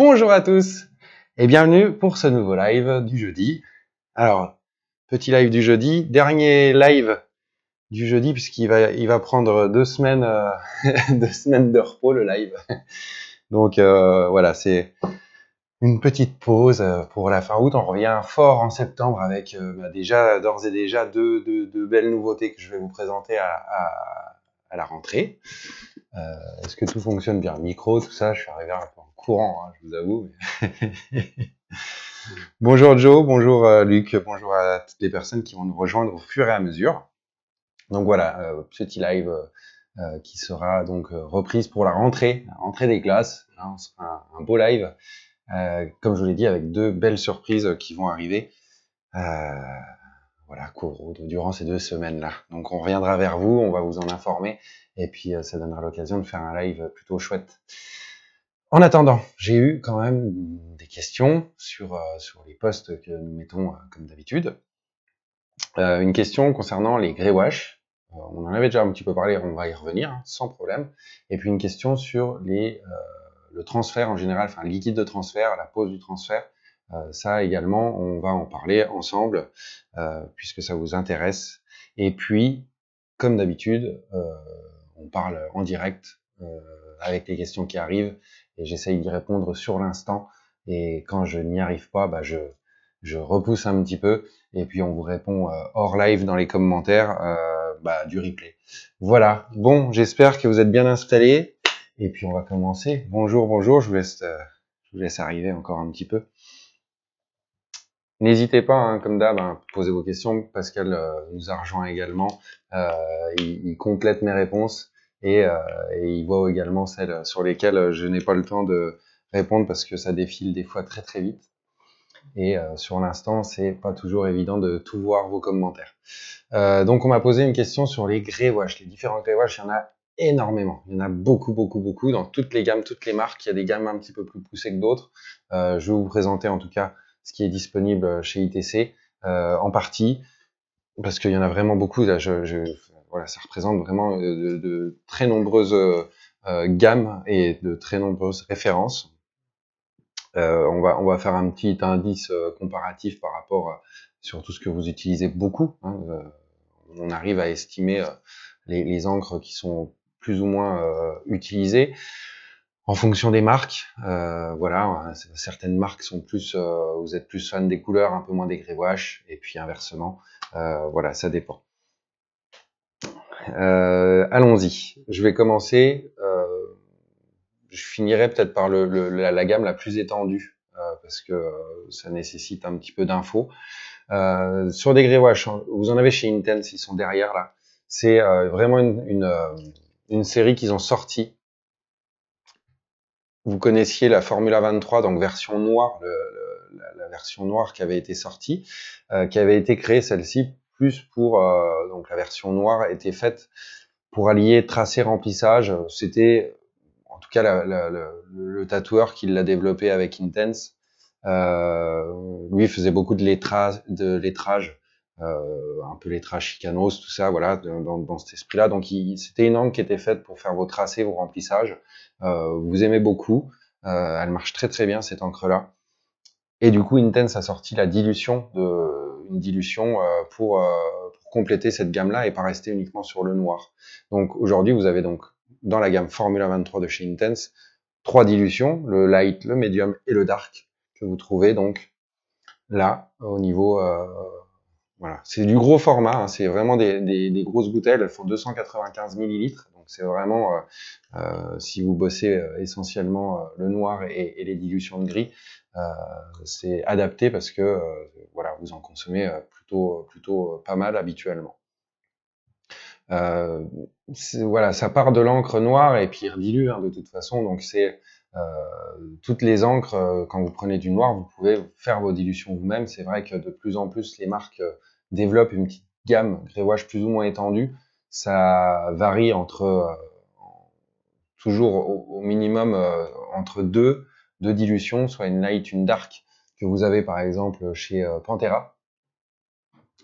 Bonjour à tous et bienvenue pour ce nouveau live du jeudi. Alors, petit live du jeudi, dernier live du jeudi puisqu'il va prendre 2 semaines, 2 semaines de repos le live. Donc voilà, c'est une petite pause pour la fin août. On revient fort en septembre avec d'ores et déjà deux belles nouveautés que je vais vous présenter à la rentrée. Est-ce que tout fonctionne bien? Micro, tout ça, je suis arrivé un peu en courant, hein, je vous avoue. Bonjour Joe, bonjour Luc, bonjour à toutes les personnes qui vont nous rejoindre au fur et à mesure. Donc voilà, petit live qui sera donc reprise pour la rentrée des classes. Hein, ce sera un beau live, comme je vous l'ai dit, avec 2 belles surprises qui vont arriver. Voilà, durant ces 2 semaines-là. Donc on reviendra vers vous, on va vous en informer, et puis ça donnera l'occasion de faire un live plutôt chouette. En attendant, j'ai eu quand même des questions sur les posts que nous mettons comme d'habitude. Une question concernant les grey wash. On en avait déjà un petit peu parlé, on va y revenir, hein, sans problème. Et puis une question sur le transfert en général, enfin le liquide de transfert, la pause du transfert. Ça également, on va en parler ensemble, puisque ça vous intéresse. Et puis, comme d'habitude, on parle en direct avec les questions qui arrivent, et j'essaye d'y répondre sur l'instant. Et quand je n'y arrive pas, je repousse un petit peu, et puis on vous répond hors live dans les commentaires du replay. Voilà, bon, j'espère que vous êtes bien installés, et puis on va commencer. Bonjour, je vous laisse arriver encore un petit peu. N'hésitez pas, hein, comme d'hab, à poser vos questions. Pascal nous a rejoint également. Il complète mes réponses et il voit également celles sur lesquelles je n'ai pas le temps de répondre parce que ça défile des fois très très vite. Et sur l'instant, c'est pas toujours évident de tout voir vos commentaires. Donc on m'a posé une question sur les grey wash. Les différents grey wash, il y en a énormément. Il y en a beaucoup dans toutes les gammes, toutes les marques. Il y a des gammes un petit peu plus poussées que d'autres. Je vais vous présenter en tout cas ce qui est disponible chez ITC en partie, parce qu'il y en a vraiment beaucoup. Là, voilà, ça représente vraiment de très nombreuses gammes et de très nombreuses références. On va faire un petit indice comparatif par rapport sur tout ce que vous utilisez beaucoup. Hein, on arrive à estimer les encres qui sont plus ou moins utilisées en fonction des marques. Voilà, certaines marques sont plus, vous êtes plus fan des couleurs, un peu moins des grey wash, et puis inversement. Voilà, ça dépend. Allons-y. Je vais commencer. Je finirai peut-être par la gamme la plus étendue, parce que ça nécessite un petit peu d'infos. Sur des grey wash, vous en avez chez Intense, ils sont derrière là. C'est vraiment une série qu'ils ont sortie. Vous connaissiez la Formula 23, donc version noire, la version noire qui avait été sortie, qui avait été créée celle-ci plus pour donc la version noire était faite pour allier tracé remplissage. C'était en tout cas le tatoueur qui l'a développé avec Intense. Lui faisait beaucoup de lettrage, un peu lettrage chicanos, tout ça, voilà, dans cet esprit-là. Donc c'était une encre qui était faite pour faire vos tracés, vos remplissages. Vous aimez beaucoup, elle marche très très bien cette encre-là. Et du coup, Intense a sorti une dilution pour compléter cette gamme-là et pas rester uniquement sur le noir. Donc aujourd'hui, vous avez donc dans la gamme Formula 23 de chez Intense 3 dilutions, le light, le medium et le dark, que vous trouvez donc là au niveau voilà, c'est du gros format, hein, c'est vraiment des grosses bouteilles, elles font 295 millilitres, donc c'est vraiment si vous bossez essentiellement le noir et les dilutions de gris, c'est adapté parce que voilà, vous en consommez plutôt pas mal habituellement. Voilà, ça part de l'encre noire et puis il redilue hein, de toute façon, donc c'est toutes les encres, quand vous prenez du noir, vous pouvez faire vos dilutions vous-même. C'est vrai que de plus en plus, les marques développent une petite gamme grey wash plus ou moins étendue. Ça varie entre toujours au minimum entre deux dilutions, soit une light, une dark, que vous avez par exemple chez Pantera.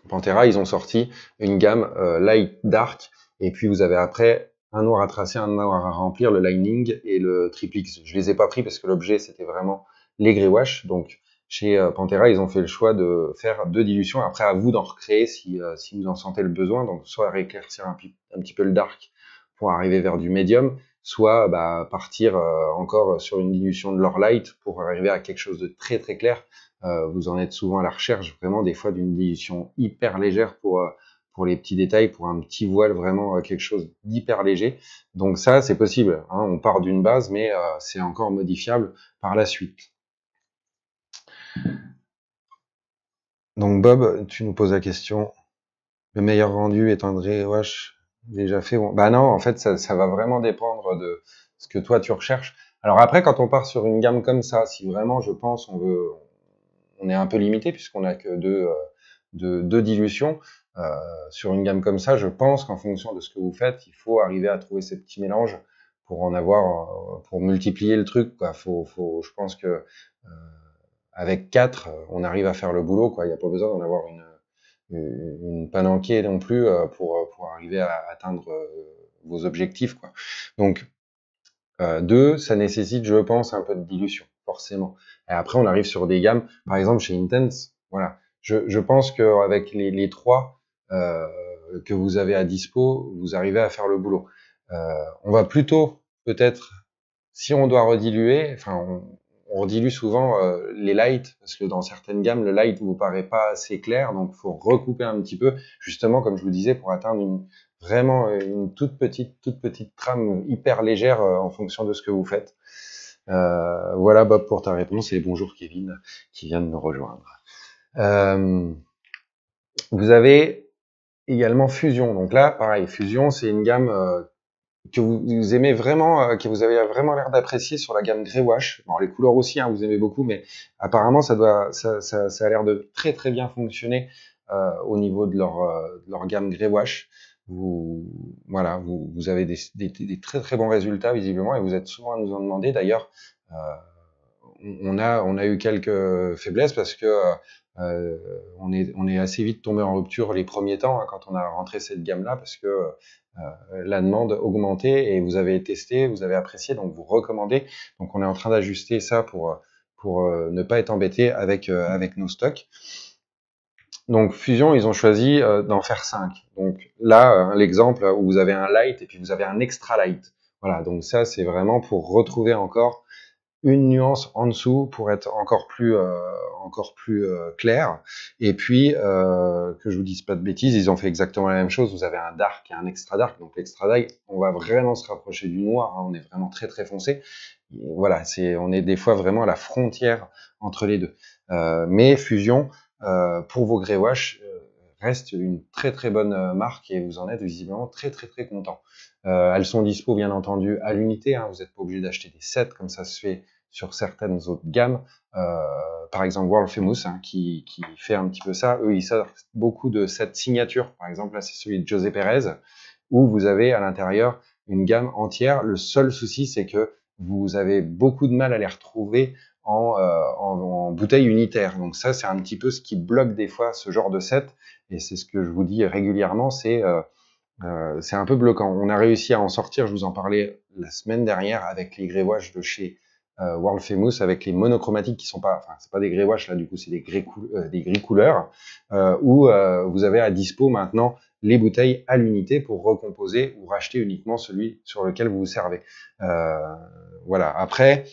Pantera, ils ont sorti une gamme light, dark, et puis vous avez après un noir à tracer, un noir à remplir, le lining et le triple X. Je les ai pas pris parce que l'objet c'était vraiment les grey wash. Donc chez Pantera, ils ont fait le choix de faire 2 dilutions. Après, à vous d'en recréer si vous en sentez le besoin. Donc soit rééclaircir un petit peu le dark pour arriver vers du médium, soit partir encore sur une dilution de l'or light pour arriver à quelque chose de très très clair. Vous en êtes souvent à la recherche vraiment des fois d'une dilution hyper légère pour les petits détails, pour un petit voile, vraiment quelque chose d'hyper léger. Donc ça, c'est possible, hein. On part d'une base, mais c'est encore modifiable par la suite. Donc Bob, tu nous poses la question, le meilleur rendu est un grey wash déjà fait? Bon, bah non, en fait, ça va vraiment dépendre de ce que toi tu recherches. Alors après, quand on part sur une gamme comme ça, si vraiment, je pense, on est un peu limité puisqu'on a que deux dilutions. Sur une gamme comme ça, je pense qu'en fonction de ce que vous faites, il faut arriver à trouver ces petits mélanges pour en avoir, pour multiplier le truc, quoi. Je pense que avec 4, on arrive à faire le boulot, quoi. Il n'y a pas besoin d'en avoir une palanquée non plus pour arriver à atteindre vos objectifs, quoi. Donc 2, ça nécessite, je pense, un peu de dilution, forcément. Et après, on arrive sur des gammes, par exemple chez Intense, voilà. Je pense qu'avec les 3 que vous avez à dispo, vous arrivez à faire le boulot. On va plutôt, peut-être, si on doit rediluer, enfin, on redilue souvent les lights, parce que dans certaines gammes, le light vous paraît pas assez clair, donc il faut recouper un petit peu, justement, comme je vous disais, pour atteindre vraiment une toute petite trame hyper légère en fonction de ce que vous faites. Voilà Bob pour ta réponse, et bonjour Kevin qui vient de nous rejoindre. Vous avez également Fusion. Donc là, pareil, Fusion, c'est une gamme que vous aimez vraiment, que vous avez vraiment l'air d'apprécier sur la gamme Grey Wash. Bon, les couleurs aussi, hein, vous aimez beaucoup, mais apparemment, ça a l'air de très très bien fonctionner au niveau de leur gamme Grey Wash. Voilà, vous avez des très très bons résultats visiblement, et vous êtes souvent à nous en demander. D'ailleurs, on a eu quelques faiblesses parce que on est assez vite tombé en rupture les premiers temps, hein, quand on a rentré cette gamme-là, parce que la demande augmentait et vous avez testé, vous avez apprécié, donc vous recommandez. Donc on est en train d'ajuster ça pour ne pas être embêté avec nos stocks. Donc Fusion, ils ont choisi d'en faire 5. Donc là, l'exemple où vous avez un light et puis vous avez un extra light. Voilà, donc ça c'est vraiment pour retrouver encore une nuance en dessous pour être encore plus clair. Et puis que je vous dise pas de bêtises, ils ont fait exactement la même chose. Vous avez un dark et un extra dark. Donc l'extra dark, on va vraiment se rapprocher du noir, hein. On est vraiment très très foncé. Et voilà, on est des fois vraiment à la frontière entre les deux. Mais Fusion, pour vos grey wash, reste une très très bonne marque, et vous en êtes visiblement très très très content. Elles sont dispo bien entendu à l'unité, hein. Vous n'êtes pas obligé d'acheter des sets comme ça se fait sur certaines autres gammes. Par exemple World Famous, hein, qui fait un petit peu ça. Eux, ils sortent beaucoup de sets signatures. Par exemple, là c'est celui de José Pérez, où vous avez à l'intérieur une gamme entière. Le seul souci, c'est que vous avez beaucoup de mal à les retrouver en bouteille unitaire. Donc ça, c'est un petit peu ce qui bloque des fois ce genre de set, et c'est ce que je vous dis régulièrement, c'est un peu bloquant. On a réussi à en sortir, je vous en parlais la semaine dernière, avec les grey wash de chez World Famous, avec les monochromatiques qui sont pas, enfin c'est pas des grey wash là, du coup c'est des gris couleurs, où vous avez à dispo maintenant les bouteilles à l'unité pour recomposer ou racheter uniquement celui sur lequel vous vous servez. Voilà. Après,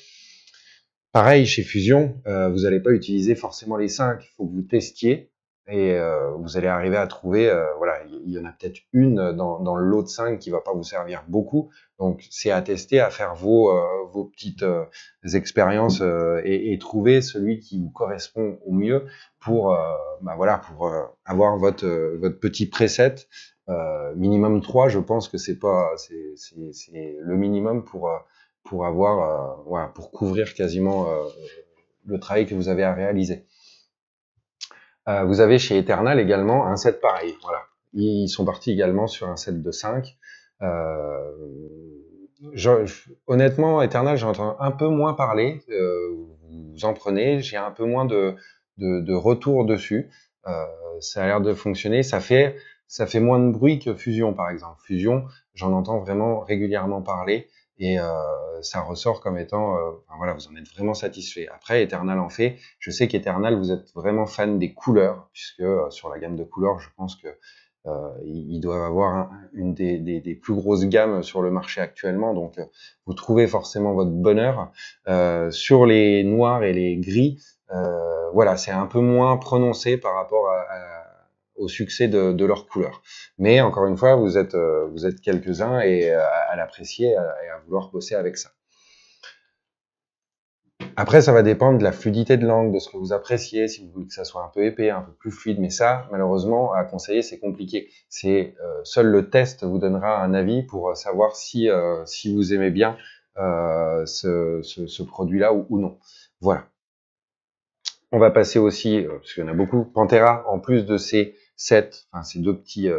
pareil chez Fusion, vous n'allez pas utiliser forcément les 5, il faut que vous testiez, et vous allez arriver à trouver, voilà, il y en a peut-être une dans le lot de 5 qui va pas vous servir beaucoup, donc c'est à tester, à faire vos petites expériences et trouver celui qui vous correspond au mieux pour voilà, pour avoir votre petit preset. Minimum 3, je pense que c'est le minimum pour avoir voilà, pour couvrir quasiment le travail que vous avez à réaliser. Vous avez chez Eternal également un set pareil. Voilà, ils sont partis également sur un set de 5. Honnêtement, Eternal, j'entends un peu moins parler. Vous en prenez, j'ai un peu moins de retour dessus. Ça a l'air de fonctionner. Ça fait moins de bruit que Fusion, par exemple. Fusion, j'en entends vraiment régulièrement parler. et ça ressort comme étant, enfin, voilà, vous en êtes vraiment satisfait. Après, Eternal en fait, je sais qu'Eternal, vous êtes vraiment fan des couleurs, puisque sur la gamme de couleurs, je pense que ils doivent avoir une des plus grosses gammes sur le marché actuellement, donc vous trouvez forcément votre bonheur. Sur les noirs et les gris, voilà, c'est un peu moins prononcé par rapport au succès de leurs couleurs. Mais encore une fois, vous êtes quelques-uns et à l'apprécier et à vouloir bosser avec ça. Après, ça va dépendre de la fluidité de l'angle, de ce que vous appréciez, si vous voulez que ça soit un peu épais, un peu plus fluide. Mais ça, malheureusement, à conseiller, c'est compliqué. C'est seul le test vous donnera un avis pour savoir si vous aimez bien ce produit-là ou non. Voilà. On va passer aussi, parce qu'il y en a beaucoup, Pantera, en plus de ces sets, enfin ces deux petits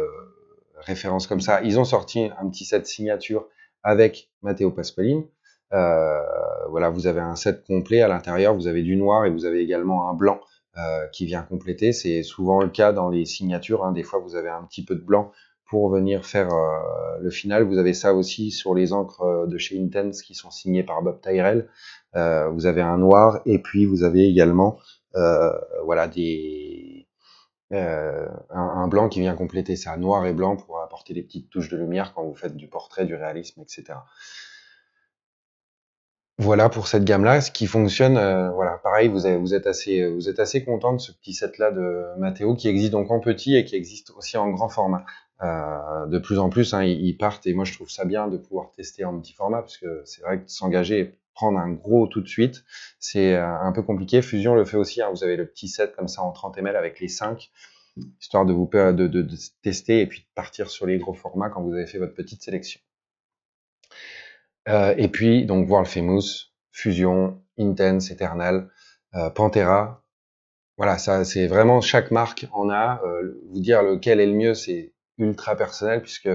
références comme ça, ils ont sorti un petit set signature avec Matteo Pasqualin. Voilà, vous avez un set complet à l'intérieur, vous avez du noir et vous avez également un blanc qui vient compléter. C'est souvent le cas dans les signatures, hein. Des fois, vous avez un petit peu de blanc pour venir faire le final. Vous avez ça aussi sur les encres de chez Intense qui sont signées par Bob Tyrrell. Vous avez un noir et puis vous avez également voilà un blanc qui vient compléter ça, noir et blanc pour apporter des petites touches de lumière quand vous faites du portrait, du réalisme, etc. Voilà pour cette gamme-là, ce qui fonctionne. Voilà, pareil, vous êtes assez content de ce petit set-là de Matteo qui existe donc en petit et qui existe aussi en grand format. De plus en plus, hein, ils partent et moi je trouve ça bien de pouvoir tester en petit format parce que c'est vrai que s'engager et prendre un gros tout de suite, c'est un peu compliqué. Fusion le fait aussi. Hein, vous avez le petit set comme ça en 30 ml avec les 5, histoire de vous de tester et puis de partir sur les gros formats quand vous avez fait votre petite sélection. Et puis, donc, World Famous, Fusion, Intense, Eternal, Pantera. Voilà, ça, c'est vraiment chaque marque en a. Vous dire lequel est le mieux, c'est ultra personnel puisque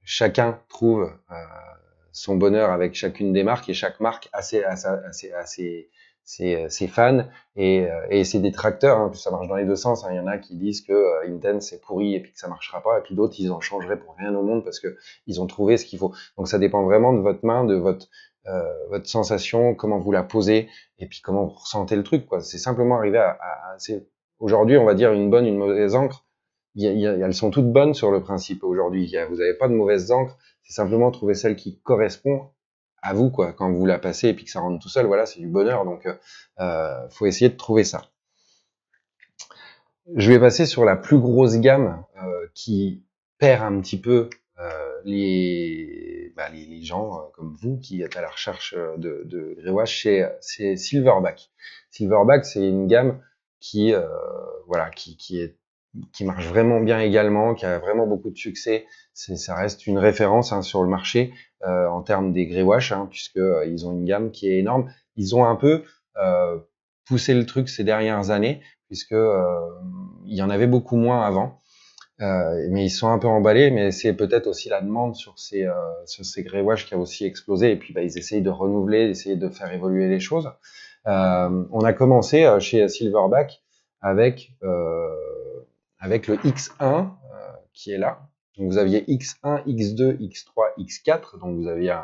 chacun trouve son bonheur avec chacune des marques et chaque marque a ses fans et ses détracteurs. Hein, puis ça marche dans les deux sens. Hein. Il y en a qui disent que Intense c'est pourri et puis que ça marchera pas, et puis d'autres ils en changeraient pour rien au monde parce que ils ont trouvé ce qu'il faut. Donc ça dépend vraiment de votre main, de votre sensation, comment vous la posez et puis comment vous ressentez le truc. Quoi. C'est simplement arriver aujourd'hui on va dire une bonne, une mauvaise encre. Elles sont toutes bonnes sur le principe aujourd'hui. Vous n'avez pas de mauvaises encres. C'est simplement trouver celle qui correspond à vous, quoi. Quand vous la passez et puis que ça rentre tout seul, voilà, c'est du bonheur. Donc, faut essayer de trouver ça. Je vais passer sur la plus grosse gamme qui perd un petit peu les gens comme vous qui êtes à la recherche de greywash, c'est Silverback. Silverback, c'est une gamme qui qui marche vraiment bien également, qui a vraiment beaucoup de succès. Ça reste une référence hein, sur le marché en termes des greywash, hein, puisque ils ont une gamme qui est énorme. Ils ont un peu poussé le truc ces dernières années, puisque il y en avait beaucoup moins avant. Mais ils sont un peu emballés, mais c'est peut-être aussi la demande sur ces greywash qui a aussi explosé. Et puis ils essayent de renouveler, d'essayer de faire évoluer les choses. On a commencé chez Silverback avec le X1 qui est là. Donc vous aviez X1, X2, X3, X4. Donc vous aviez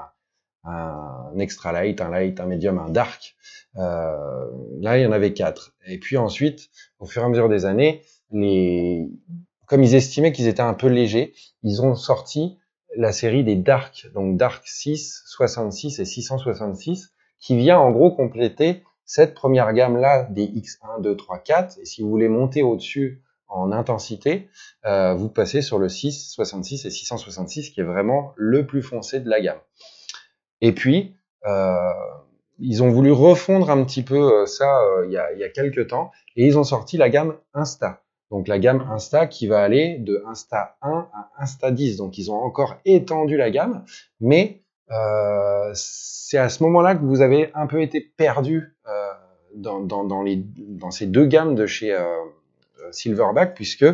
un extra light, un light, un medium, un dark. Là, il y en avait 4. Et puis ensuite, au fur et à mesure des années, comme ils estimaient qu'ils étaient un peu légers, ils ont sorti la série des dark. Donc dark 6, 66 et 666, qui vient en gros compléter cette première gamme-là des X1, 2, 3, 4. Et si vous voulez monter au-dessus en intensité, vous passez sur le 6, 66 et 666, qui est vraiment le plus foncé de la gamme. Et puis, ils ont voulu refondre un petit peu ça il y a quelques temps, et ils ont sorti la gamme Insta. Donc la gamme Insta qui va aller de Insta 1 à Insta 10. Donc ils ont encore étendu la gamme, mais c'est à ce moment-là que vous avez un peu été perdu dans ces deux gammes de chez Silverback, puisque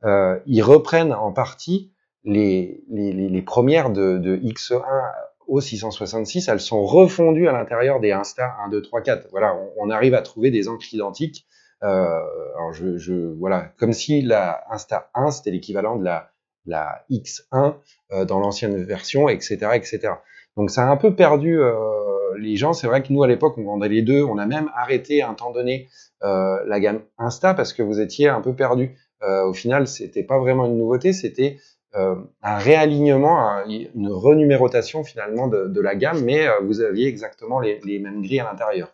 ils reprennent en partie les premières de X1 au 666, elles sont refondues à l'intérieur des Insta 1, 2, 3, 4. Voilà, on arrive à trouver des encres identiques. Alors voilà, comme si la Insta 1 c'était l'équivalent de la la X1 dans l'ancienne version, etc., etc. Donc ça a un peu perdu les gens. C'est vrai que nous à l'époque on vendait les deux. On a même arrêté à un temps donné la gamme Insta parce que vous étiez un peu perdu. Au final, c'était pas vraiment une nouveauté, c'était un réalignement, une renumérotation finalement de la gamme, mais vous aviez exactement les mêmes grilles à l'intérieur.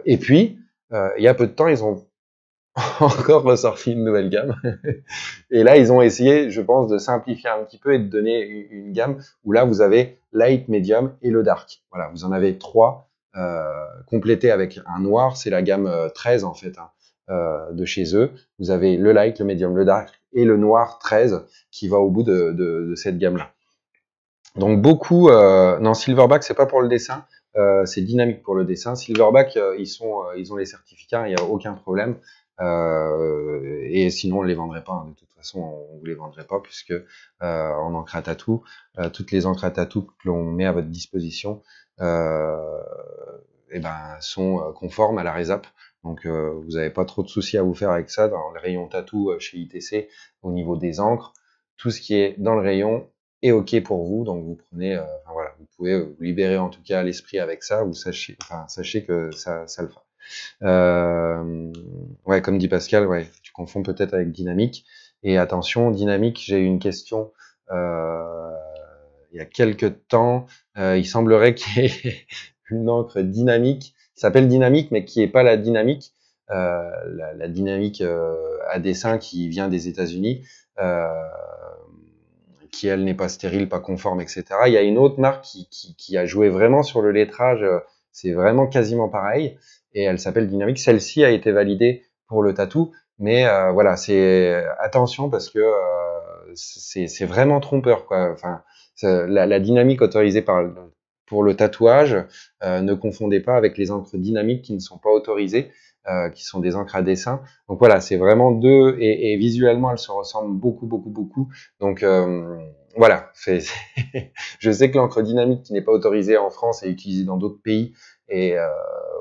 Et puis, il y a peu de temps, ils ont encore ressorti une nouvelle gamme. Et là, ils ont essayé, je pense, de simplifier un petit peu et de donner une gamme où là, vous avez light, medium et le dark. Voilà, vous en avez trois complétés avec un noir. C'est la gamme 13 en fait de chez eux. Vous avez le light, le medium, le dark et le noir 13 qui va au bout de cette gamme-là. Donc beaucoup, non, Silverback, c'est pas pour le dessin. C'est Dynamic pour le dessin. Silverback, ils ont les certificats, il n'y a aucun problème. Et sinon, on les vendrait pas. Hein. De toute façon, on vous les vendrait pas puisque en encre à tatou, toutes les encres à tatou que l'on met à votre disposition, eh ben, sont conformes à la RESAP. Donc, vous n'avez pas trop de soucis à vous faire avec ça dans le rayon tatou chez ITC au niveau des encres. Tout ce qui est dans le rayon est OK pour vous. Donc, vous prenez, enfin, voilà, vous pouvez vous libérer en tout cas l'esprit avec ça. Vous sachez, enfin, sachez que ça le fera. Ouais, comme dit Pascal, ouais, tu confonds peut-être avec Dynamique. Et attention, Dynamique, j'ai eu une question il y a quelques temps. Il semblerait qu'il y ait une encre Dynamique qui s'appelle Dynamique, mais qui est pas la Dynamique, la Dynamique à dessin qui vient des États-Unis, qui elle n'est pas stérile, pas conforme, etc. Il y a une autre marque qui a joué vraiment sur le lettrage. C'est vraiment quasiment pareil et elle s'appelle Dynamic. Celle-ci a été validée pour le tatou, mais voilà, c'est attention parce que c'est vraiment trompeur, quoi. Enfin, la dynamique autorisée pour le tatouage, ne confondez pas avec les encres dynamiques qui ne sont pas autorisées, qui sont des encres à dessin. Donc voilà, c'est vraiment deux et visuellement elles se ressemblent beaucoup, beaucoup, beaucoup. Donc voilà, je sais que l'encre dynamique qui n'est pas autorisée en France est utilisée dans d'autres pays et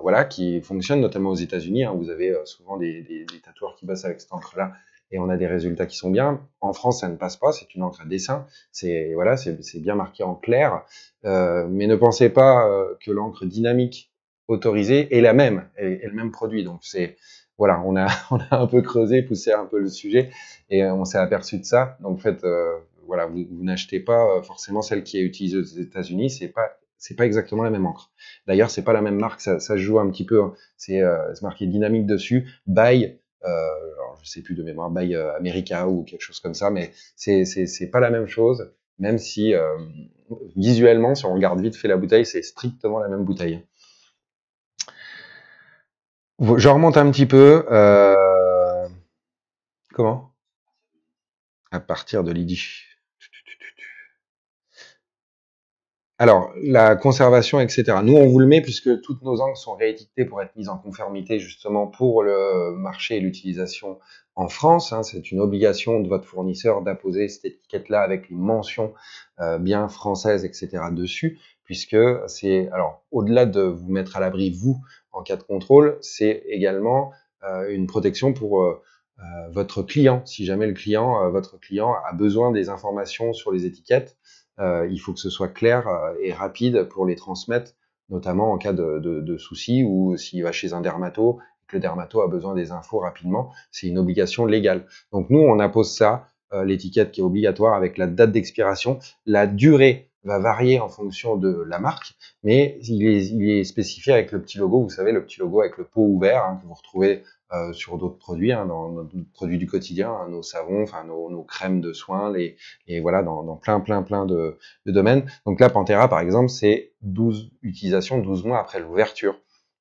voilà, qui fonctionne notamment aux États-Unis. Hein. Vous avez souvent des tatoueurs qui bossent avec cette encre-là et on a des résultats qui sont bien. En France, ça ne passe pas. C'est une encre à dessin. C'est voilà, c'est bien marqué en clair. Mais ne pensez pas que l'encre dynamique autorisée est la même, est le même produit. Donc c'est voilà, on a un peu creusé, poussé un peu le sujet et on s'est aperçu de ça. Donc en fait, voilà, vous n'achetez pas forcément celle qui est utilisée aux États-Unis. C'est pas exactement la même encre. D'ailleurs, c'est pas la même marque, ça se joue un petit peu. Hein. C'est marqué Dynamique dessus, by, alors je sais plus de mémoire, by America ou quelque chose comme ça, mais c'est pas la même chose, même si visuellement, si on regarde vite fait la bouteille, c'est strictement la même bouteille. Je remonte un petit peu. Comment? À partir de l'IDI. Alors, la conservation, etc. Nous, on vous le met puisque toutes nos encres sont réétiquetées pour être mises en conformité justement pour le marché et l'utilisation en France. Hein. C'est une obligation de votre fournisseur d'apposer cette étiquette-là avec les mentions bien françaises, etc. dessus, puisque c'est, alors, au-delà de vous mettre à l'abri, vous, en cas de contrôle, c'est également une protection pour votre client. Si jamais votre client a besoin des informations sur les étiquettes, il faut que ce soit clair et rapide pour les transmettre, notamment en cas de soucis ou s'il va chez un dermato et que le dermato a besoin des infos rapidement, c'est une obligation légale. Donc nous, on impose ça, l'étiquette qui est obligatoire avec la date d'expiration. La durée va varier en fonction de la marque, mais il est spécifié avec le petit logo, vous savez, le petit logo avec le pot ouvert hein, que vous retrouvez sur d'autres produits, hein, dans d'autres produits du quotidien, hein, nos savons, enfin nos crèmes de soins, et voilà, dans plein de domaines. Donc là, Pantera, par exemple, c'est 12 utilisations, 12 mois après l'ouverture.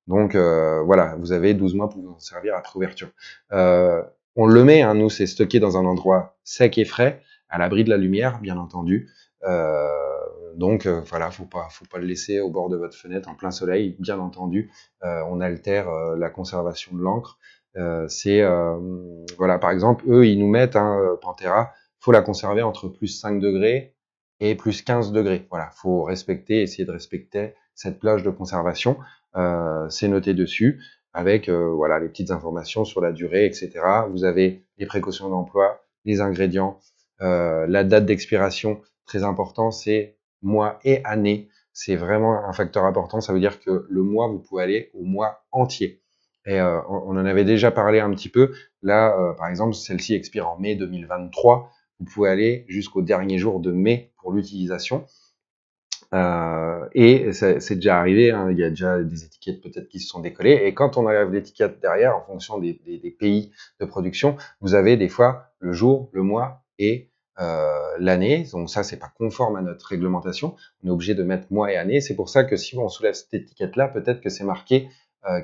Donc voilà, vous avez 12 mois pour vous en servir après ouverture. On le met, hein, nous, c'est stocké dans un endroit sec et frais, à l'abri de la lumière, bien entendu. Donc voilà, faut pas le laisser au bord de votre fenêtre en plein soleil, bien entendu. On altère la conservation de l'encre. Voilà, par exemple, eux, ils nous mettent Pantera, faut la conserver entre plus 5 degrés et plus 15 degrés. Voilà, faut essayer de respecter cette plage de conservation. C'est noté dessus avec voilà les petites informations sur la durée, etc. Vous avez les précautions d'emploi, les ingrédients, La date d'expiration, très important, c'est mois et année. C'est vraiment un facteur important. Ça veut dire que le mois, vous pouvez aller au mois entier. Et on en avait déjà parlé un petit peu. Là, par exemple, celle-ci expire en mai 2023. Vous pouvez aller jusqu'au dernier jour de mai pour l'utilisation. Et c'est déjà arrivé, hein, il y a déjà des étiquettes peut-être qui se sont décollées. Et quand on enlève l'étiquette derrière, en fonction des pays de production, vous avez des fois le jour, le mois et l'année. Donc ça, c'est pas conforme à notre réglementation. On est obligé de mettre mois et année. C'est pour ça que si on soulève cette étiquette-là, peut-être que c'est marqué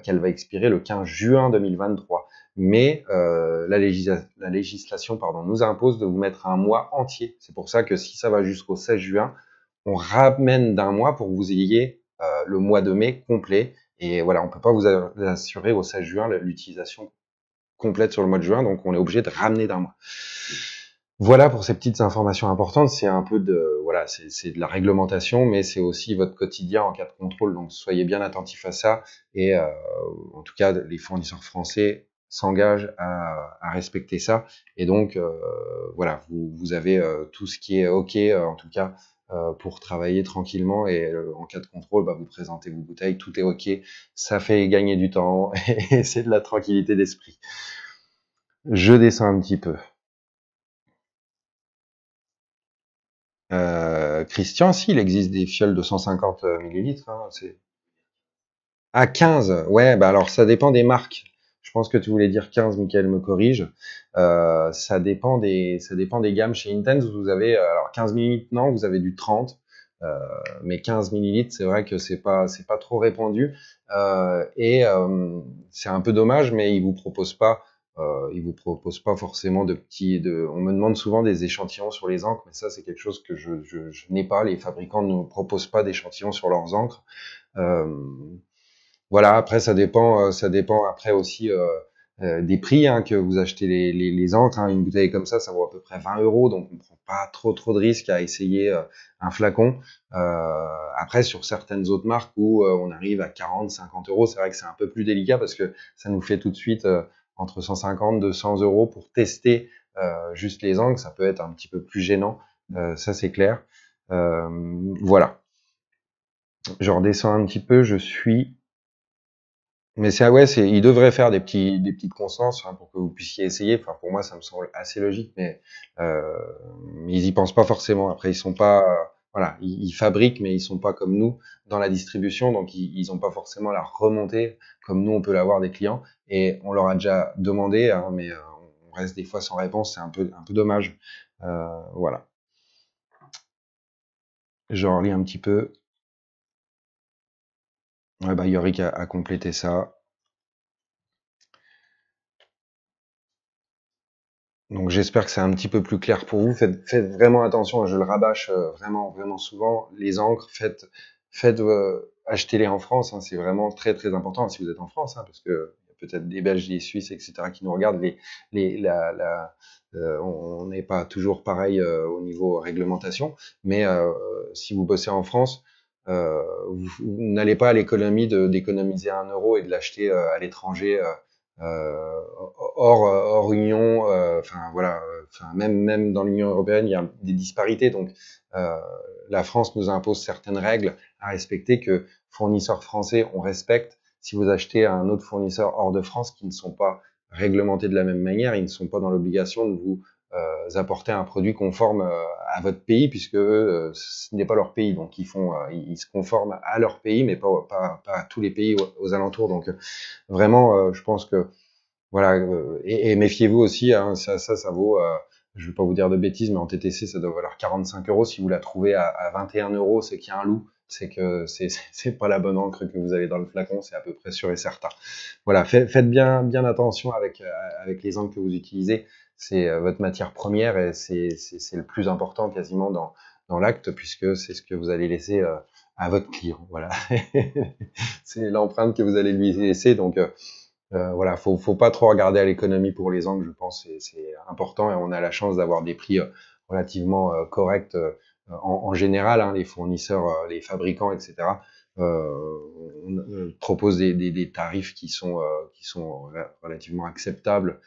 qu'elle va expirer le 15 juin 2023. Mais la législation nous impose de vous mettre un mois entier. C'est pour ça que si ça va jusqu'au 16 juin, on ramène d'un mois pour que vous ayez le mois de mai complet. Et voilà, on peut pas vous assurer au 16 juin l'utilisation complète sur le mois de juin, donc on est obligé de ramener d'un mois. Voilà pour ces petites informations importantes. C'est un peu de voilà, c'est de la réglementation, mais c'est aussi votre quotidien en cas de contrôle. Donc soyez bien attentifs à ça. Et en tout cas, les fournisseurs français s'engagent à respecter ça. Et donc voilà, vous avez tout ce qui est OK, en tout cas pour travailler tranquillement. Et en cas de contrôle, bah, vous présentez vos bouteilles, tout est OK. Ça fait gagner du temps et c'est de la tranquillité d'esprit. Je descends un petit peu. Christian, si, il existe des fioles de 150 millilitres. Hein, c'est... Ah, 15. Ouais, bah alors ça dépend des marques. Je pense que tu voulais dire 15, Michael me corrige. Ça dépend des gammes. Chez Intense, vous avez, alors 15 millilitres, non, vous avez du 30. Mais 15 millilitres, c'est vrai que c'est pas trop répandu. C'est un peu dommage, mais ils vous proposent pas forcément on me demande souvent des échantillons sur les encres, mais ça, c'est quelque chose que je n'ai pas. Les fabricants ne nous proposent pas d'échantillons sur leurs encres. Euh, voilà, après ça dépend après aussi des prix hein, que vous achetez les encres. Hein. Une bouteille comme ça vaut à peu près 20 euros, donc on prend pas trop de risques à essayer un flacon. Après, sur certaines autres marques où on arrive à 40, 50 euros, c'est vrai que c'est un peu plus délicat parce que ça nous fait tout de suite entre 150, 200 euros pour tester juste les encres. Ça peut être un petit peu plus gênant, ça c'est clair. Voilà. Je redescends un petit peu, je suis mais il devrait faire des petites constances hein, pour que vous puissiez essayer. Enfin, pour moi, ça me semble assez logique, mais ils y pensent pas forcément. Après, ils sont pas, voilà, ils fabriquent, mais ils sont pas comme nous dans la distribution, donc ils ont pas forcément la remontée comme nous on peut l'avoir des clients. Et on leur a déjà demandé, hein, mais on reste des fois sans réponse. C'est un peu dommage. Voilà. Je relis un petit peu. Ouais, bah Yorick a complété ça. Donc j'espère que c'est un petit peu plus clair pour vous. Faites vraiment attention, je le rabâche vraiment souvent. Les encres, faites achetez-les en France. Hein, c'est vraiment très important si vous êtes en France, hein, parce que il y a peut-être des Belges, des Suisses, etc. qui nous regardent. On n'est pas toujours pareil au niveau réglementation, mais si vous bossez en France, vous n'allez pas à l'économie d'économiser 1 euro et de l'acheter à l'étranger. Hors Union, enfin voilà, enfin même dans l'Union européenne, il y a des disparités. Donc euh, la France nous impose certaines règles à respecter que fournisseurs français on respecte. Si vous achetez à un autre fournisseur hors de France qui ne sont pas réglementés de la même manière, ils ne sont pas dans l'obligation de vous apporter un produit conforme à votre pays puisque ce n'est pas leur pays. Donc ils se conforment à leur pays, mais pas à tous les pays aux alentours. Donc vraiment, je pense que voilà, et méfiez-vous aussi, hein, ça vaut, je vais pas vous dire de bêtises, mais en TTC, ça doit valoir 45 euros. Si vous la trouvez à 21 euros, c'est qu'il y a un loup, c'est que c'est pas la bonne encre que vous avez dans le flacon, c'est à peu près sûr et certain. Voilà, faites bien attention avec les encres que vous utilisez. C'est votre matière première et c'est le plus important quasiment dans l'acte puisque c'est ce que vous allez laisser à votre client. Voilà, c'est l'empreinte que vous allez lui laisser. Donc voilà, faut pas trop regarder à l'économie pour les angles, je pense, c'est important et on a la chance d'avoir des prix relativement corrects en général, hein, les fournisseurs, les fabricants, etc. On propose des tarifs qui sont relativement acceptables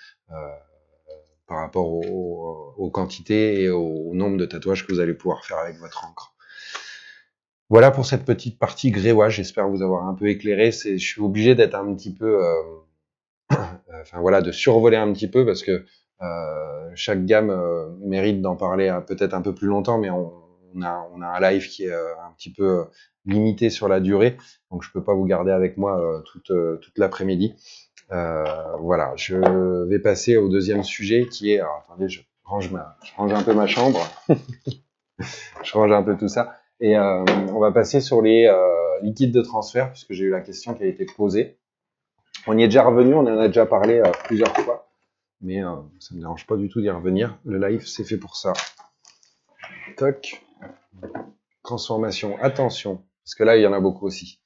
par rapport aux quantités et au nombre de tatouages que vous allez pouvoir faire avec votre encre. Voilà pour cette petite partie gréois, j'espère vous avoir un peu éclairé. Je suis obligé d'être un petit peu, enfin voilà, de survoler un petit peu parce que chaque gamme mérite d'en parler peut-être un peu plus longtemps, mais on a un live qui est un petit peu limité sur la durée, donc je peux pas vous garder avec moi toute l'après-midi. Voilà, je vais passer au deuxième sujet qui est, alors attendez, je range un peu ma chambre, je range un peu tout ça. Et on va passer sur les liquides de transfert, puisque j'ai eu la question qui a été posée. On y est déjà revenu, on en a déjà parlé plusieurs fois, mais ça me dérange pas du tout d'y revenir. Le live, c'est fait pour ça. Toc. Transformation, attention, parce que là, il y en a beaucoup aussi.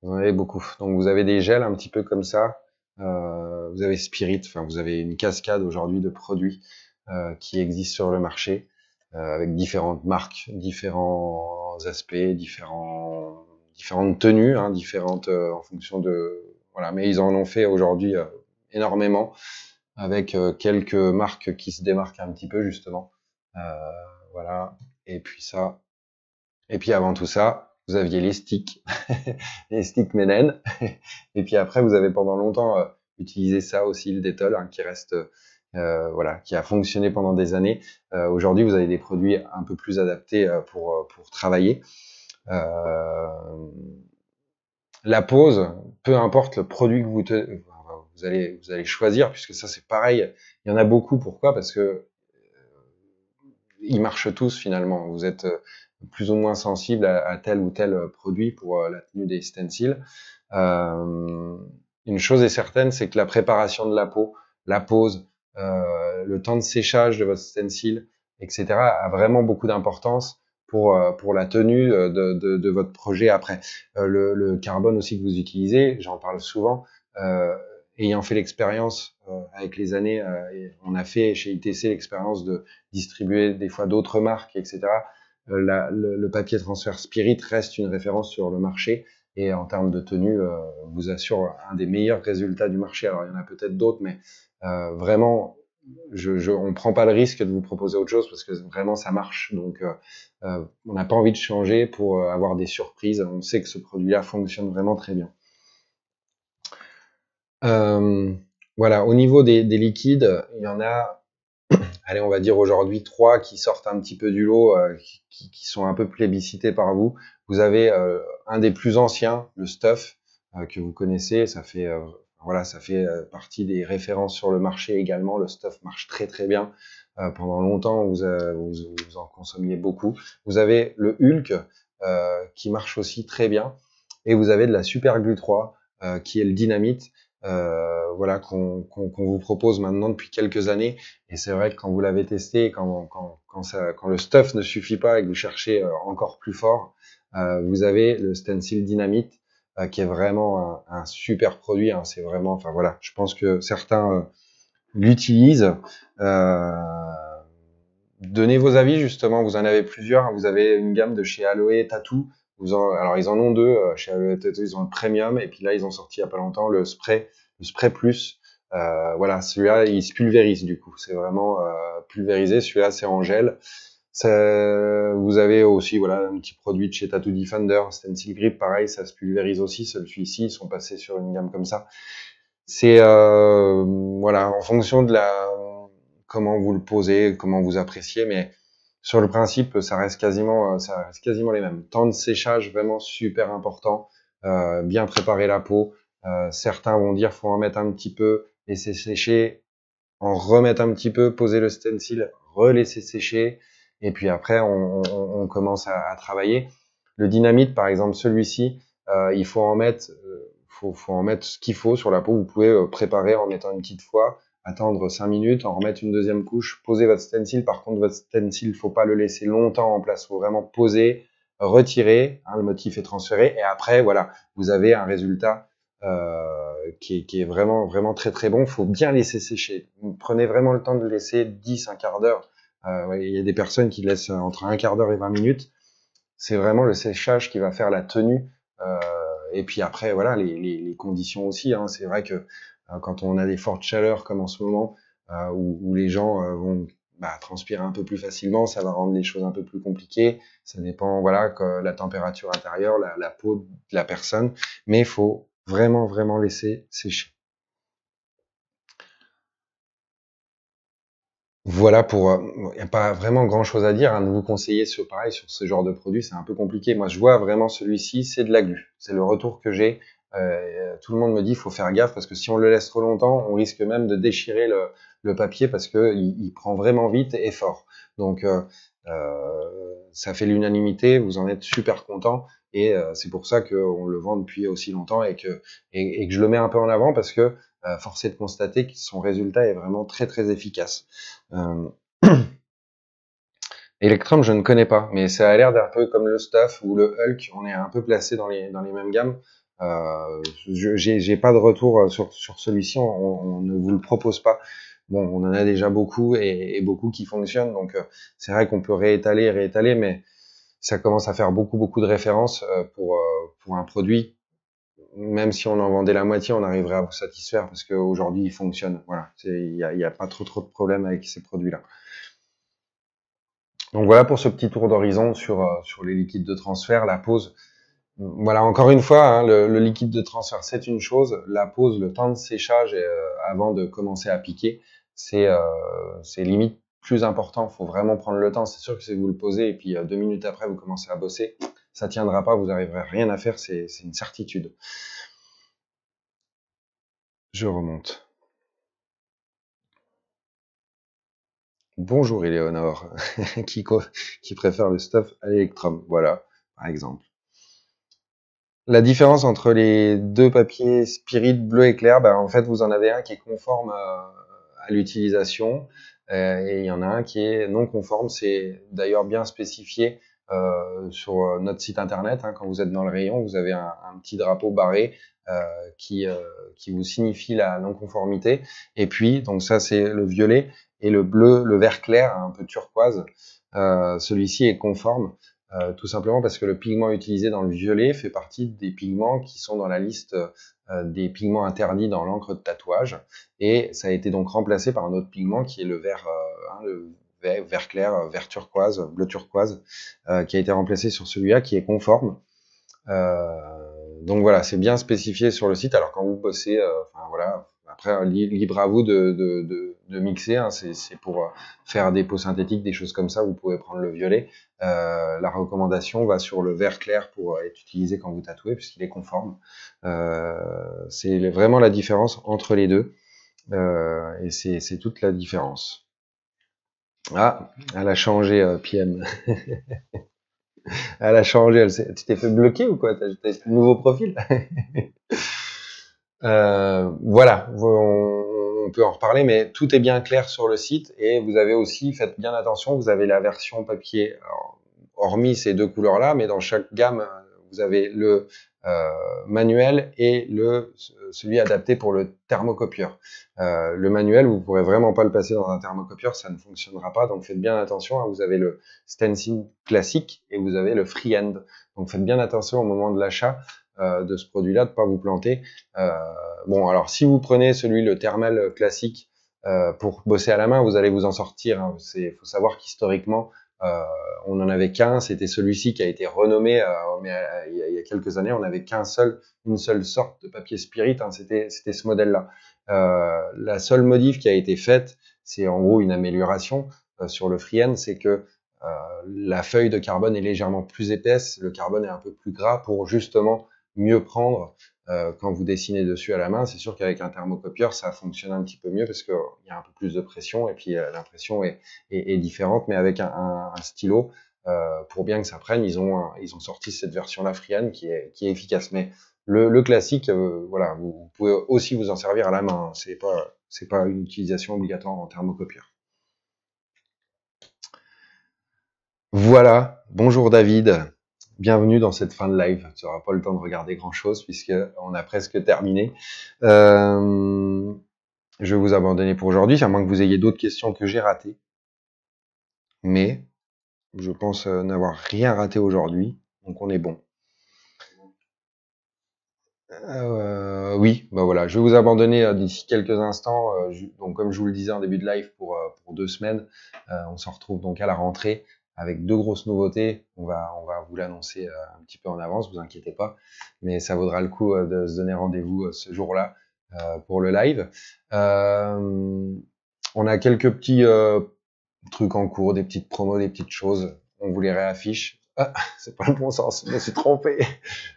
Vous en avez beaucoup. Donc, vous avez des gels un petit peu comme ça. Vous avez Spirit, enfin, vous avez une cascade aujourd'hui de produits qui existent sur le marché. Avec différentes marques, différents aspects, différentes tenues, hein, différentes en fonction de voilà. Mais ils en ont fait aujourd'hui énormément, avec quelques marques qui se démarquent un petit peu justement. Voilà. Et puis ça. Et puis avant tout ça, vous aviez les sticks, les sticks Menen. Et puis après, vous avez pendant longtemps utilisé ça aussi, le Dettol, hein, qui reste voilà, qui a fonctionné pendant des années. Aujourd'hui, vous avez des produits un peu plus adaptés pour travailler. La pose, peu importe le produit que vous allez choisir, puisque ça c'est pareil. Il y en a beaucoup. Pourquoi? Parce que ils marchent tous finalement. Vous êtes plus ou moins sensible à tel ou tel produit pour la tenue des stencils. Une chose est certaine, c'est que la préparation de la peau, la pose, le temps de séchage de votre stencil, etc., a vraiment beaucoup d'importance pour la tenue de votre projet après. Le carbone aussi que vous utilisez, j'en parle souvent, ayant fait l'expérience avec les années, on a fait chez ITC l'expérience de distribuer des fois d'autres marques, etc. Le papier transfert Spirit reste une référence sur le marché et en termes de tenue, vous assure un des meilleurs résultats du marché. Alors il y en a peut-être d'autres, mais vraiment, on prend pas le risque de vous proposer autre chose parce que vraiment ça marche. Donc on n'a pas envie de changer pour avoir des surprises. On sait que ce produit-là fonctionne vraiment très bien. Voilà, au niveau des liquides, il y en a, allez, on va dire aujourd'hui 3 qui sortent un petit peu du lot, qui sont un peu plébiscités par vous. Vous avez un des plus anciens, le Stuff, que vous connaissez. Ça fait voilà, ça fait partie des références sur le marché également. Le Stuff marche très très bien. Pendant longtemps, vous en consommiez beaucoup. Vous avez le Hulk qui marche aussi très bien, et vous avez de la Super Glue 3 qui est le Dynamite. Voilà, qu'on vous propose maintenant depuis quelques années. Et c'est vrai que quand vous l'avez testé, quand le stuff ne suffit pas et que vous cherchez encore plus fort, vous avez le Stencil Dynamite qui est vraiment un super produit. Hein. C'est vraiment, enfin voilà, je pense que certains l'utilisent. Donnez vos avis justement. Vous en avez plusieurs. Vous avez une gamme de chez Aloe Tattoo. Alors ils en ont deux chez Aloe Tattoo. Ils ont le premium et puis là ils ont sorti il y a pas longtemps le spray plus. Voilà, celui-là il se pulvérise du coup. C'est vraiment pulvérisé. Celui-là c'est en gel. Vous avez aussi voilà un petit produit de chez Tattoo Defender, Stencil Grip, pareil, ça se pulvérise aussi. Celui-ci, ils sont passés sur une gamme comme ça. C'est voilà, en fonction de comment vous le posez, comment vous appréciez, mais sur le principe, ça reste quasiment les mêmes. Temps de séchage vraiment super important, bien préparer la peau. Certains vont dire faut en mettre un petit peu, laisser sécher, en remettre un petit peu, poser le stencil, relaisser sécher, et puis après on commence à travailler. Le dynamite, par exemple, celui-ci, il faut en mettre, faut en mettre ce qu'il faut sur la peau. Vous pouvez préparer en mettant une petite fois, attendre 5 minutes, en remettre une deuxième couche, poser votre stencil. Par contre, votre stencil, faut pas le laisser longtemps en place, faut vraiment poser, retirer, hein, le motif est transféré, et après, voilà, vous avez un résultat qui est vraiment vraiment très très bon. Faut bien laisser sécher. Prenez vraiment le temps de le laisser 10, un quart d'heure. Il y a des personnes qui laissent entre un quart d'heure et 20 minutes. C'est vraiment le séchage qui va faire la tenue. Et puis après, voilà, les conditions aussi. Hein. C'est vrai que quand on a des fortes chaleurs comme en ce moment, où les gens vont transpirer un peu plus facilement, ça va rendre les choses un peu plus compliquées. Ça dépend, voilà, que la température intérieure, la peau de la personne, mais il faut vraiment, vraiment laisser sécher. Voilà pour, il n'y a pas vraiment grand chose à dire, hein, de vous conseiller pareil, sur ce genre de produit, c'est un peu compliqué. Moi, je vois vraiment celui-ci, c'est de la glu. C'est le retour que j'ai. Tout le monde me dit, il faut faire gaffe parce que si on le laisse trop longtemps, on risque même de déchirer le papier parce que il prend vraiment vite et fort. Donc, ça fait l'unanimité, vous en êtes super content et c'est pour ça qu'on le vend depuis aussi longtemps et que je le mets un peu en avant parce que force est de constater que son résultat est vraiment très très efficace. Euh, Electrum, je ne connais pas, mais ça a l'air d'un peu comme le Stuff ou le Hulk. On est un peu placé dans les mêmes gammes. J'ai pas de retour sur celui-ci. On ne vous le propose pas. Bon, on en a déjà beaucoup et beaucoup qui fonctionnent. Donc c'est vrai qu'on peut réétaler, mais ça commence à faire beaucoup de références pour un produit. Même si on en vendait la moitié, on arriverait à vous satisfaire parce qu'aujourd'hui il fonctionne. Voilà, il y a pas trop de problèmes avec ces produits-là. Donc voilà pour ce petit tour d'horizon sur les liquides de transfert, la pose. Voilà, encore une fois, hein, le liquide de transfert, c'est une chose. La pose, le temps de séchage avant de commencer à piquer, c'est limite plus important. Il faut vraiment prendre le temps. C'est sûr que si vous le posez et puis 2 minutes après, vous commencez à bosser, ça tiendra pas, vous n'arriverez rien à faire, c'est une certitude. Je remonte. Bonjour Éléonore, qui préfère le stuff à l'électrum, voilà, par exemple. La différence entre les deux papiers Spirit bleu et clair, en fait, vous en avez un qui est conforme à l'utilisation et il y en a un qui est non conforme. C'est d'ailleurs bien spécifié sur notre site internet. Hein, quand vous êtes dans le rayon, vous avez un petit drapeau barré euh, qui vous signifie la non-conformité. Et puis, donc ça, c'est le violet et le bleu, le vert clair, un peu turquoise. Celui-ci est conforme. Tout simplement parce que le pigment utilisé dans le violet fait partie des pigments qui sont dans la liste des pigments interdits dans l'encre de tatouage et ça a été donc remplacé par un autre pigment qui est le vert clair, vert turquoise, bleu turquoise, qui a été remplacé sur celui-là qui est conforme. Donc voilà, c'est bien spécifié sur le site. Alors quand vous bossez, voilà, après libre à vous de mixer. Hein, c'est pour faire des peaux synthétiques, des choses comme ça. Vous pouvez prendre le violet. La recommandation va sur le vert clair pour être utilisé quand vous tatouez, puisqu'il est conforme. C'est vraiment la différence entre les deux, et c'est toute la différence. Ah, elle a changé, PM. Elle a changé. Tu t'es fait bloquer ou quoi? T'as un nouveau profil? Voilà, on peut en reparler, mais tout est bien clair sur le site et vous avez aussi, faites bien attention, vous avez la version papier, alors, hormis ces deux couleurs-là, mais dans chaque gamme, vous avez le manuel et celui adapté pour le thermocopieur. Le manuel, vous pourrez vraiment pas le passer dans un thermocopieur, ça ne fonctionnera pas, donc faites bien attention. Hein, vous avez le stencil classique et vous avez le freehand, donc faites bien attention au moment de l'achat de ce produit-là, de pas vous planter. Bon, alors si vous prenez le thermal classique pour bosser à la main, vous allez vous en sortir. Hein. Faut savoir qu'historiquement, on n'en avait qu'un, c'était celui-ci qui a été renommé, mais il y a quelques années, on n'avait une seule sorte de papier Spirit, hein, c'était ce modèle-là. La seule modif qui a été faite, c'est en gros une amélioration sur le freehand, c'est que la feuille de carbone est légèrement plus épaisse, le carbone est un peu plus gras pour justement mieux prendre quand vous dessinez dessus à la main. C'est sûr qu'avec un thermocopieur, ça fonctionne un petit peu mieux parce qu'il y a un peu plus de pression et puis l'impression est différente. Mais avec un stylo, pour bien que ça prenne, ils ont sorti cette version-là Freehand qui est efficace. Mais le classique, voilà, vous pouvez aussi vous en servir à la main. Hein. C'est pas une utilisation obligatoire en thermocopieur. Voilà. Bonjour David. Bienvenue dans cette fin de live. Tu n'auras pas le temps de regarder grand-chose puisque on a presque terminé. Je vais vous abandonner pour aujourd'hui, à moins que vous ayez d'autres questions que j'ai ratées. Mais je pense n'avoir rien raté aujourd'hui, donc on est bon. Oui, bah voilà, je vais vous abandonner d'ici quelques instants. Donc, comme je vous le disais en début de live, pour 2 semaines, on se retrouve donc à la rentrée avec 2 grosses nouveautés. On va vous l'annoncer un petit peu en avance, vous inquiétez pas, mais ça vaudra le coup de se donner rendez-vous ce jour-là pour le live. On a quelques petits trucs en cours, des petites promos, des petites choses. On vous les réaffiche. Ah, c'est pas le bon sens, je me suis trompé.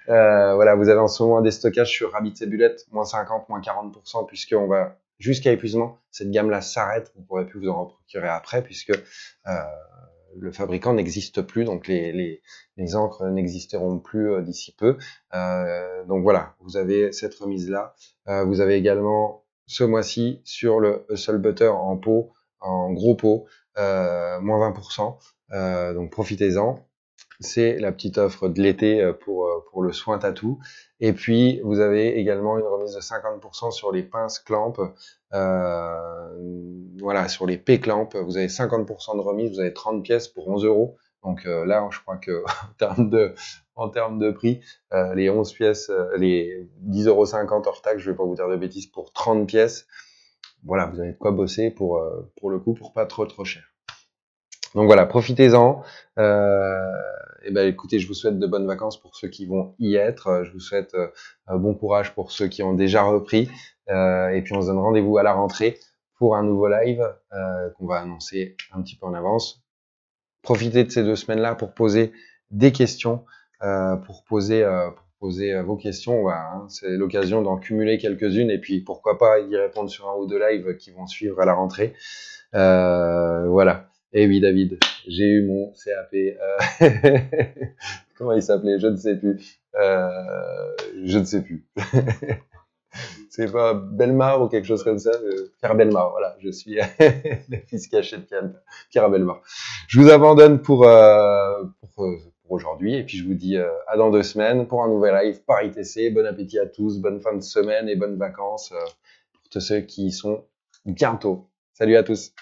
Voilà, vous avez en ce moment des stockages sur Rabbit et Bullet, moins 50, moins 40%, puisqu'on va jusqu'à épuisement. Cette gamme-là s'arrête, vous ne pourrez plus vous en procurer après, puisque le fabricant n'existe plus, donc les encres n'existeront plus d'ici peu. Donc voilà, vous avez cette remise-là. Vous avez également ce mois-ci sur le Hustle Butter en pot, en gros pot, moins 20%. Donc profitez-en. C'est la petite offre de l'été pour le soin tatou. Et puis, vous avez également une remise de 50% sur les pinces clamp. Voilà, sur les P-clamp, vous avez 50% de remise, vous avez 30 pièces pour 11 euros. Donc là, je crois que en termes de prix, les 11 pièces, les 10,50 € hors taxe, je vais pas vous dire de bêtises, pour 30 pièces, voilà, vous avez de quoi bosser pour le coup, pour pas trop cher. Donc voilà, profitez-en. Et ben écoutez, je vous souhaite de bonnes vacances pour ceux qui vont y être. Je vous souhaite bon courage pour ceux qui ont déjà repris. Et puis on se donne rendez-vous à la rentrée pour un nouveau live qu'on va annoncer un petit peu en avance. Profitez de ces 2 semaines-là pour poser des questions, pour poser vos questions. Voilà, c'est l'occasion d'en cumuler quelques-unes et puis pourquoi pas y répondre sur un ou deux lives qui vont suivre à la rentrée. Voilà. Et oui, David, j'ai eu mon CAP. Comment il s'appelait? Je ne sais plus. Je ne sais plus. C'est pas Belmar ou quelque chose comme ça. Pierre Belmar, voilà. Je suis le fils caché de Pierre Belmar. Je vous abandonne pour aujourd'hui et puis je vous dis à dans 2 semaines pour un nouvel live par ITC. Bon appétit à tous, bonne fin de semaine et bonnes vacances pour tous ceux qui y sont bientôt. Salut à tous.